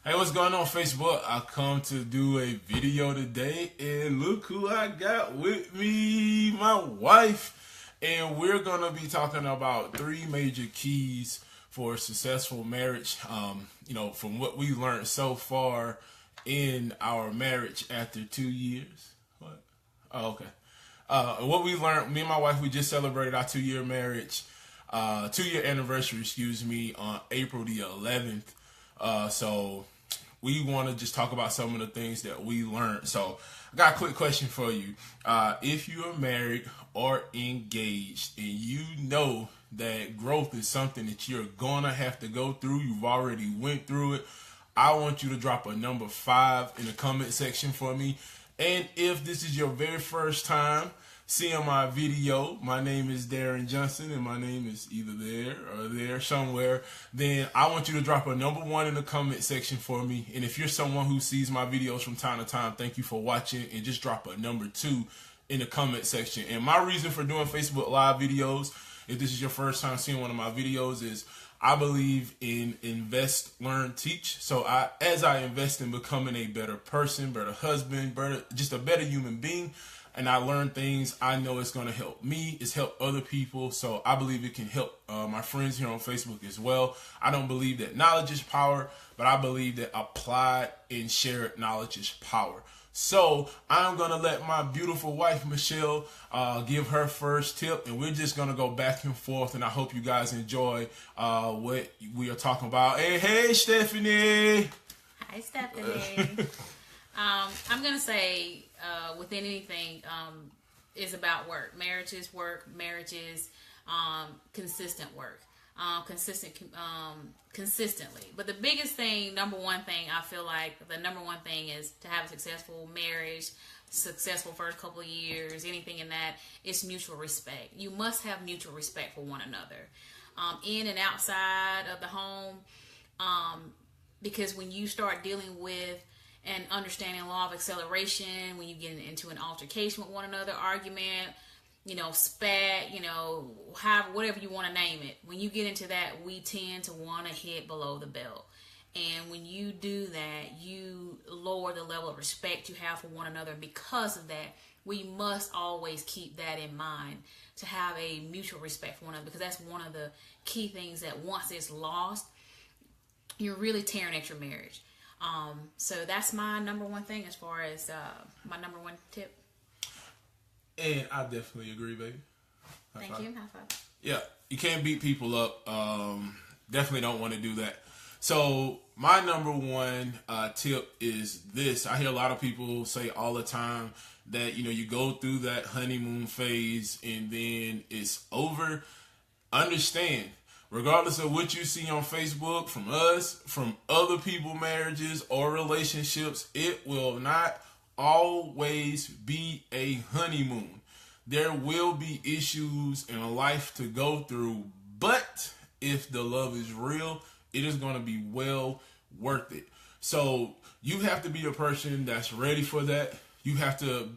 Hey, what's going on, Facebook? I come to do a video today, and look who I got with me, my wife. And we're gonna be talking about 3 major keys for a successful marriage. From what we learned so far in our marriage after 2 years. What? Oh, okay. What we learned, me and my wife, we just celebrated our 2 year marriage, 2 year anniversary, excuse me, on April the 11th. So we want to just talk about some of the things that we learned. So I got a quick question for you. If you are married or engaged and you know that growth is something that you're going to have to go through, you've already went through it, I want you to drop a number 5 in the comment section for me. And if this is your very first time seeing my video, my name is Darren Johnson, and my name is either there or there somewhere, then I want you to drop a number 1 in the comment section for me. And if you're someone who sees my videos from time to time, thank you for watching, and just drop a number 2 in the comment section. And my reason for doing Facebook Live videos, if this is your first time seeing one of my videos, is I believe in invest, learn, teach. So as I invest in becoming a better person, better husband, just a better human being, and I learn things, I know it's going to help me. It's helped other people. So I believe it can help my friends here on Facebook as well. I don't believe that knowledge is power, but I believe that applied and shared knowledge is power. So I'm going to let my beautiful wife, Michelle, give her first tip. And we're just going to go back and forth. And I hope you guys enjoy what we are talking about. Hey, Stephanie. Hi, Stephanie. I'm going to say within anything is about work. Marriage is work. Marriage is consistent work. Consistently. But the biggest thing, number one thing, I feel like the number one thing is to have a successful marriage, successful first couple of years, anything in that, it's mutual respect. You must have mutual respect for one another, in and outside of the home, because when you start dealing with and understanding law of acceleration, when you get into an altercation with one another, argument, spat, whatever you want to name it. When you get into that, we tend to want to hit below the belt. And when you do that, you lower the level of respect you have for one another. And because of that, we must always keep that in mind, to have a mutual respect for one another, because that's one of the key things that once it's lost, you're really tearing at your marriage. So that's my number one thing as far as my number one tip. And I definitely agree, baby. Thank you. High five. Yeah, you can't beat people up. Definitely don't want to do that. So my number one tip is this. I hear a lot of people say all the time that, you go through that honeymoon phase and then it's over. Understand, regardless of what you see on Facebook from us, from other people's marriages or relationships, it will not always be a honeymoon. There will be issues in a life to go through, but if the love is real, it is going to be well worth it. So you have to be a person that's ready for that. You have to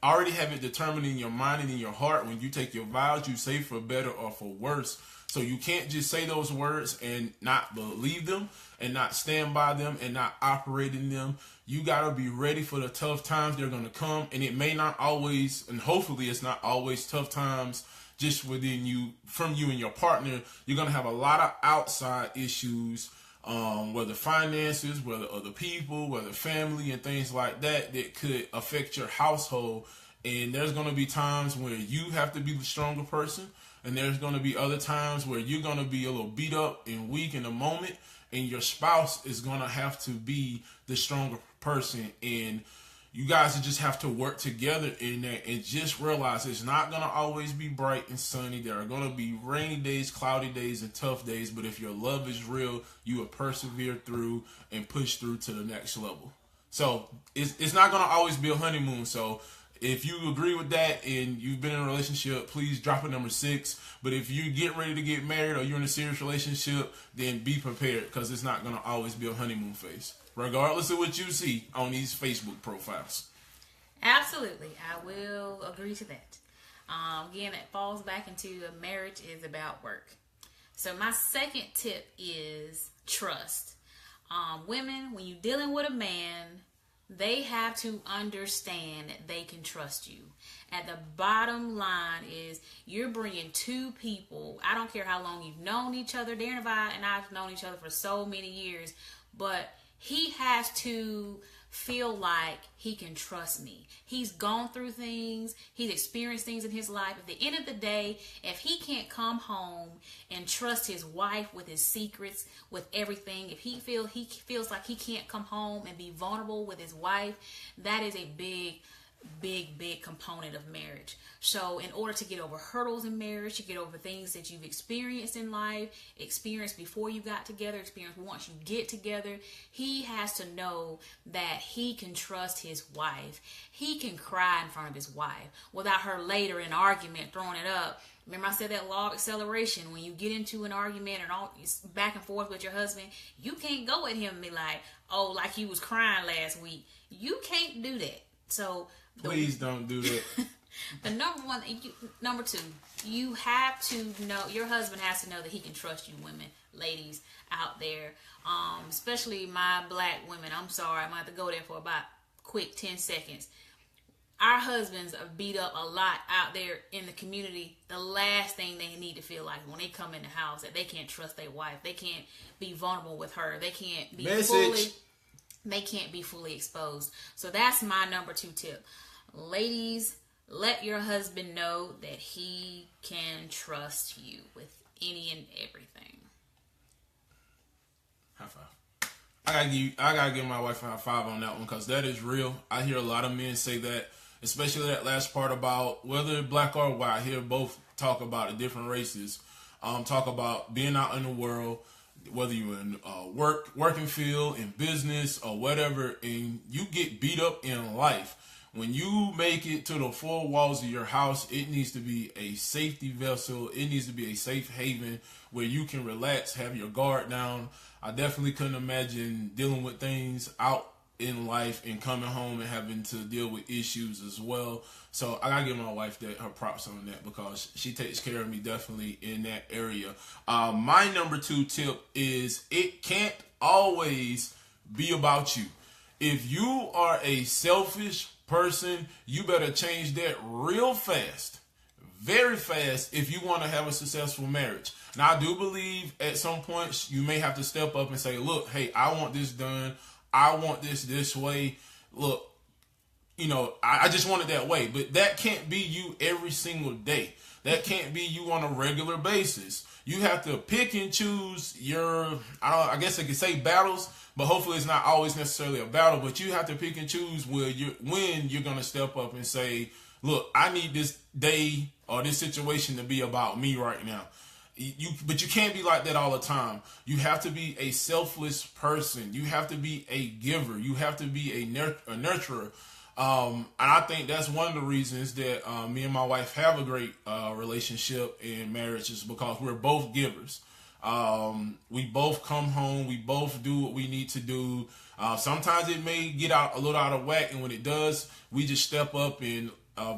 already have it determined in your mind and in your heart. When you take your vows, you say for better or for worse. So you can't just say those words and not believe them and not stand by them and not operate in them. You got to be ready for the tough times. They're going to come, and it may not always, and hopefully it's not always tough times just within you, from you and your partner. You're going to have a lot of outside issues, whether finances, whether other people, whether family and things like that, that could affect your household. And there's going to be times where you have to be the stronger person. And there's going to be other times where you're going to be a little beat up and weak in the moment, and your spouse is going to have to be the stronger person. And you guys just have to work together in that, and just realize it's not going to always be bright and sunny. There are going to be rainy days, cloudy days, and tough days. But if your love is real, you will persevere through and push through to the next level. So it's not going to always be a honeymoon. So if you agree with that and you've been in a relationship, please drop a number 6. But if you get ready to get married or you're in a serious relationship, then be prepared, because it's not going to always be a honeymoon phase, regardless of what you see on these Facebook profiles. Absolutely. I will agree to that. Again, it falls back into a marriage is about work. So my second tip is trust. Women, when you're dealing with a man, they have to understand that they can trust you. At the bottom line is you're bringing two people. I don't care how long you've known each other. Darren and I've known each other for so many years, but he has to feel like he can trust me. He's gone through things. He's experienced things in his life. At the end of the day, if he can't come home and trust his wife with his secrets, with everything, if he feels like he can't come home and be vulnerable with his wife, that is a big component of marriage. So in order to get over hurdles in marriage, to get over things that you've experienced in life, experienced before you got together, experienced once you get together, he has to know that he can trust his wife. He can cry in front of his wife without her later in argument throwing it up. Remember I said that law of acceleration. When you get into an argument and all back and forth with your husband, you can't go at him and be like, oh, like he was crying last week. You can't do that. So please don't do that. The number two, you have to know, your husband has to know that he can trust you, women, ladies out there, especially my black women. I'm sorry, I'm going to have to go there for about quick 10 seconds. Our husbands are beat up a lot out there in the community. The last thing they need to feel like when they come in the house, that they can't trust their wife. They can't be vulnerable with her. They can't be fully exposed. So that's my number two tip. Ladies, let your husband know that he can trust you with any and everything. High five. I gotta give my wife a high five on that one, because that is real. I hear a lot of men say that, especially that last part about whether black or white. I hear both talk about the different races, talk about being out in the world, whether you're in working field, in business, or whatever, and you get beat up in life. When you make it to the four walls of your house, it needs to be a safety vessel. It needs to be a safe haven where you can relax, have your guard down. I definitely couldn't imagine dealing with things out in life and coming home and having to deal with issues as well. So I gotta give my wife her props on that, because she takes care of me definitely in that area. My number two tip is it can't always be about you. If you are a selfish person, you better change that real fast, very fast, if you want to have a successful marriage. Now, I do believe at some points you may have to step up and say, look, hey, I want this done. I want this way. Look, I just want it that way. But that can't be you every single day. That can't be you on a regular basis. You have to pick and choose your, I guess I could say battles, but hopefully it's not always necessarily a battle. But you have to pick and choose when you're going to step up and say, look, I need this day or this situation to be about me right now. But you can't be like that all the time. You have to be a selfless person. You have to be a giver. You have to be a nurturer. And I think that's one of the reasons that me and my wife have a great relationship in marriage, is because we're both givers. We both come home. We both do what we need to do. Sometimes it may get a little out of whack, and when it does, we just step up and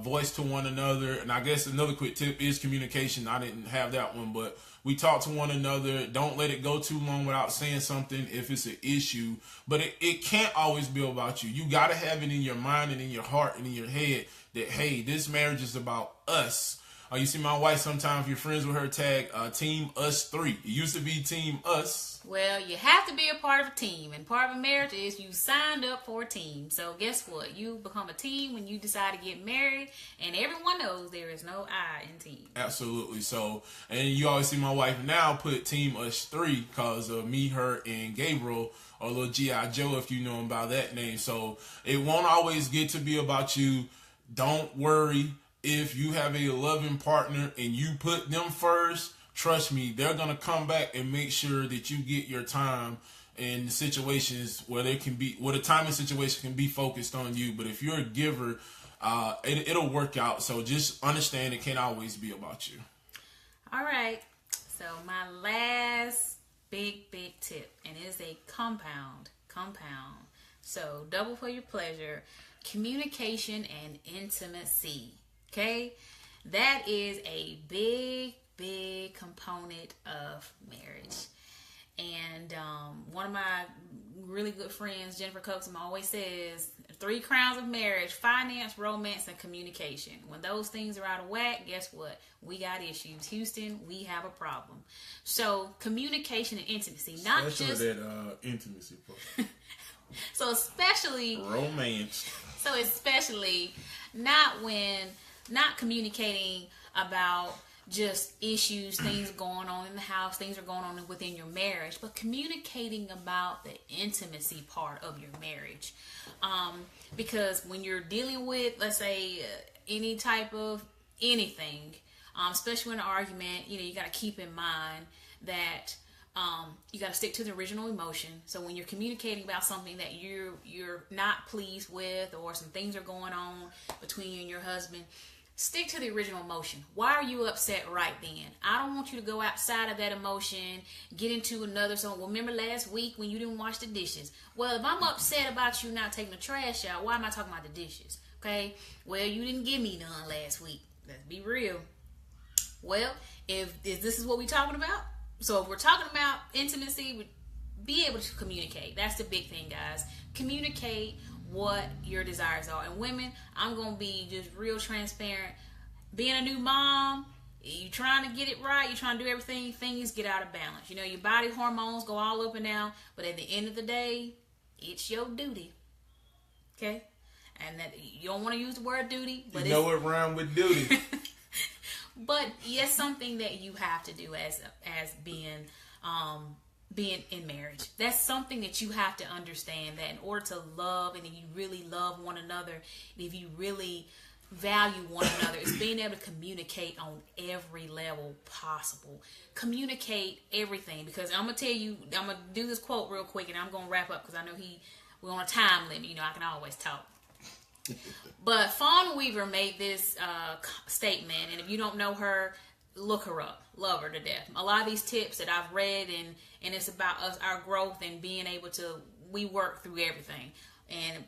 voice to one another. And I guess another quick tip is communication. I didn't have that one, but we talk to one another. Don't let it go too long without saying something if it's an issue. But it can't always be about you. You got to have it in your mind and in your heart and in your head that, hey, this marriage is about us. You see my wife, sometimes if you're friends with her, tag Team Us 3. It used to be Team Us. Well, you have to be a part of a team. And part of a marriage is you signed up for a team. So guess what? You become a team when you decide to get married. And everyone knows there is no I in team. Absolutely. So, and you always see my wife now put Team Us 3 because of me, her, and Gabriel, or little G.I. Joe, if you know him by that name. So it won't always get to be about you. Don't worry. If you have a loving partner and you put them first, trust me, they're going to come back and make sure that you get your time in situations where the time and situation can be focused on you. But if you're a giver, it'll work out. So just understand it can't always be about you. All right. So my last big tip, and it is a compound. So double for your pleasure, communication and intimacy. Okay, that is a big component of marriage. And one of my really good friends, Jennifer Coaxum, always says 3 crowns of marriage: finance, romance, and communication. When those things are out of whack, guess what? We got issues. Houston, we have a problem. So communication and intimacy, not especially just that intimacy part. So especially romance. So especially not communicating about just issues, things going on in the house, things are going on within your marriage, but communicating about the intimacy part of your marriage. Because when you're dealing with, let's say, any type of anything, especially in an argument, you got to keep in mind that you got to stick to the original emotion. So when you're communicating about something that you're not pleased with, or some things are going on between you and your husband, stick to the original emotion. Why are you upset right then? I don't want you to go outside of that emotion, get into another song. Well, remember last week when you didn't wash the dishes? Well, if I'm upset about you not taking the trash out, why am I talking about the dishes? Okay? Well, you didn't give me none last week. Let's be real. Well, if this is what we're talking about, so if we're talking about intimacy, be able to communicate. That's the big thing, guys. Communicate what your desires are. And women, I'm going to be just real transparent. Being a new mom, you trying to get it right, you trying to do everything, things get out of balance. Your body hormones go all up and down, but at the end of the day, it's your duty. Okay? And that you don't want to use the word duty, but you know what rhyme with duty. But it's something that you have to do as being in marriage. That's something that you have to understand, that in order to love, and if you really love one another, and if you really value one another, is being able to communicate on every level possible. Communicate everything, because I'm gonna tell you, I'm gonna do this quote real quick, and I'm gonna wrap up because I know we're on a time limit. I can always talk. But Fawn Weaver made this statement, and if you don't know her, look her up. Love her to death. A lot of these tips that I've read, and it's about us, our growth, and being able to, we work through everything and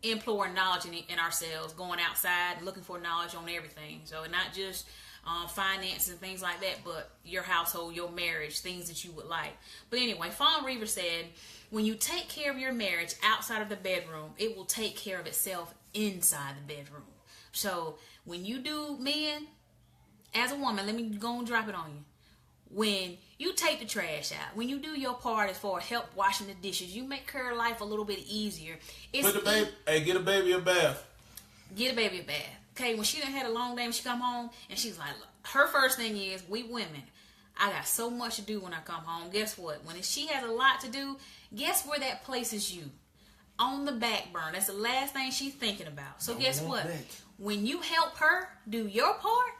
imploring knowledge in ourselves, going outside, looking for knowledge on everything. So not just finance and things like that, but your household, your marriage, things that you would like. But anyway, Fawn Weaver said, when you take care of your marriage outside of the bedroom, it will take care of itself inside the bedroom. So when you do, men, as a woman, let me go and drop it on you. When you take the trash out, when you do your part as far as help washing the dishes, you make her life a little bit easier. Get a baby a bath. Get a baby a bath. Okay, when she done had a long day and she come home, and she's like, her first thing is, we women, I got so much to do when I come home. Guess what? When she has a lot to do, guess where that places you? On the back burner. That's the last thing she's thinking about. So guess what? When you help her do your part,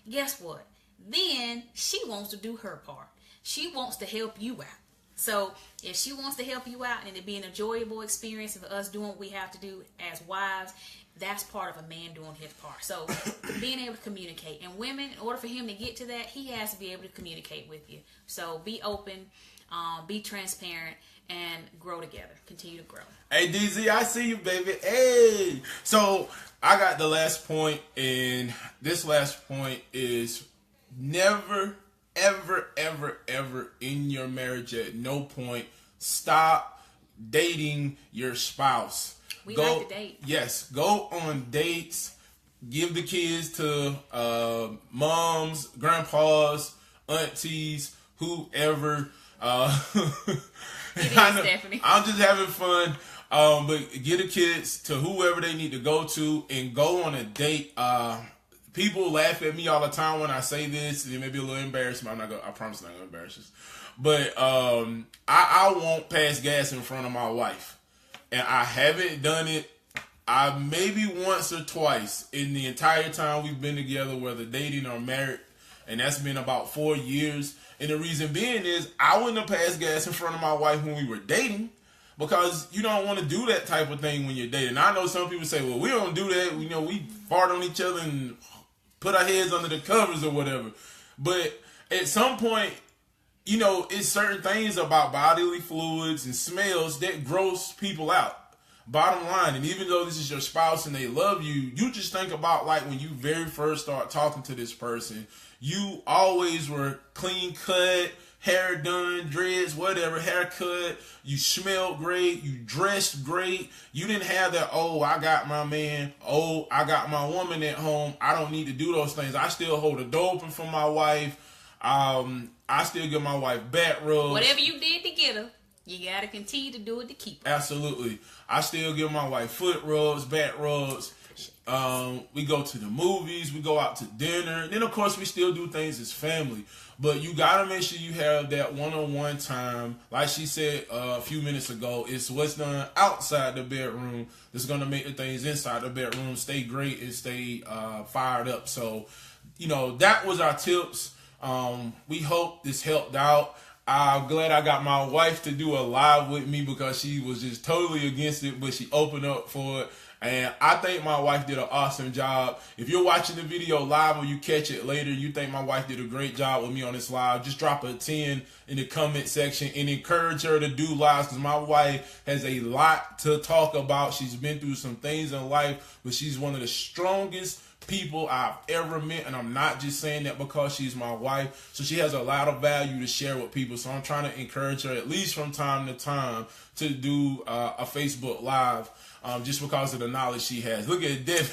guess what? Then she wants to do her part. She wants to help you out. So if she wants to help you out and it be an enjoyable experience of us doing what we have to do as wives, that's part of a man doing his part. So being able to communicate. And women, in order for him to get to that, he has to be able to communicate with you. So be open, be transparent, and grow together. Continue to grow. Hey, DZ, I see you, baby. Hey. So I got the last point, and this last point is never, ever, ever, ever in your marriage at no point stop dating your spouse. We like to date. Yes, go on dates. Give the kids to moms, grandpas, aunties, whoever. Stephanie. I'm just having fun. But get the kids to whoever they need to go to and go on a date. People laugh at me all the time when I say this. It may be a little embarrassing. I promise I'm not going to embarrass us. But I won't pass gas in front of my wife. And I haven't done it maybe once or twice in the entire time we've been together, whether dating or married. And that's been about 4 years. And the reason being is I wouldn't have passed gas in front of my wife when we were dating, because you don't want to do that type of thing when you're dating. I know some people say, well, we don't do that. We fart on each other and put our heads under the covers or whatever. But at some point, it's certain things about bodily fluids and smells that gross people out. Bottom line, and even though this is your spouse and they love you, you just think about like when you very first start talking to this person, you always were clean cut, hair done, dreads, whatever, haircut. You smelled great. You dressed great. You didn't have that, oh, I got my man. Oh, I got my woman at home. I don't need to do those things. I still hold the door open for my wife. I still give my wife back rubs. Whatever you did to get her, you got to continue to do it to keep her. Absolutely. I still give my wife foot rubs, back rubs. We go to the movies, we go out to dinner, and then of course we still do things as family. But you gotta make sure you have that one-on-one time. Like she said a few minutes ago, it's what's done outside the bedroom that's gonna make the things inside the bedroom stay great and stay fired up. So, that was our tips. We hope this helped out. I'm glad I got my wife to do a live with me because she was just totally against it, but she opened up for it. And I think my wife did an awesome job. If you're watching the video live or you catch it later, you think my wife did a great job with me on this live, just drop a 10 in the comment section and encourage her to do lives because my wife has a lot to talk about. She's been through some things in life, but she's one of the strongest people I've ever met, and I'm not just saying that because she's my wife. So she has a lot of value to share with people. So I'm trying to encourage her, at least from time to time, to do a Facebook Live. Just because of the knowledge she has. Look at Devin.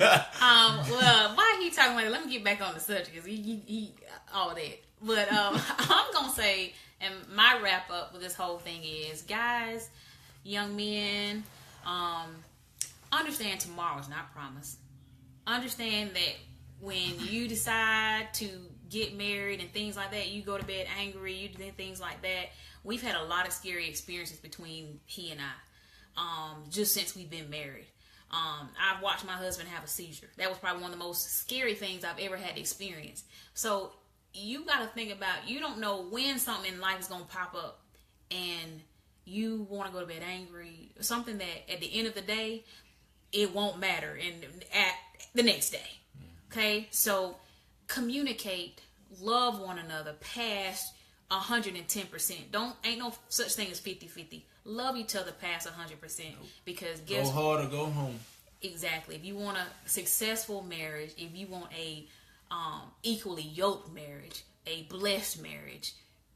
Well, why he talking about it? Let me get back on the subject because he all that. But I'm gonna say, and my wrap up with this whole thing is, guys, young men, understand tomorrow is not promised. Understand that when you decide to get married and things like that, you go to bed angry, you do things like that. We've had a lot of scary experiences between he and I. Just since we've been married. I've watched my husband have a seizure. That was probably one of the most scary things I've ever had to experience. So you got to think about, you don't know when something in life is going to pop up and you want to go to bed angry. Something that at the end of the day, it won't matter and at the next day. Okay? So communicate, love one another past 110%. Ain't no such thing as 50-50. Love each other past 100% because go hard or go home. Exactly. If you want a successful marriage, if you want a equally yoked marriage, a blessed marriage,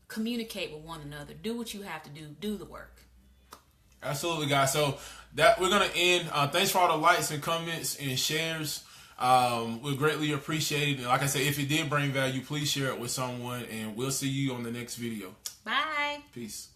communicate with one another. Do what you have to do. Do the work. Absolutely, guys. So that we're gonna end. Thanks for all the likes and comments and shares. We greatly appreciate it. Like I said, if it did bring value, please share it with someone, and we'll see you on the next video. Bye. Peace.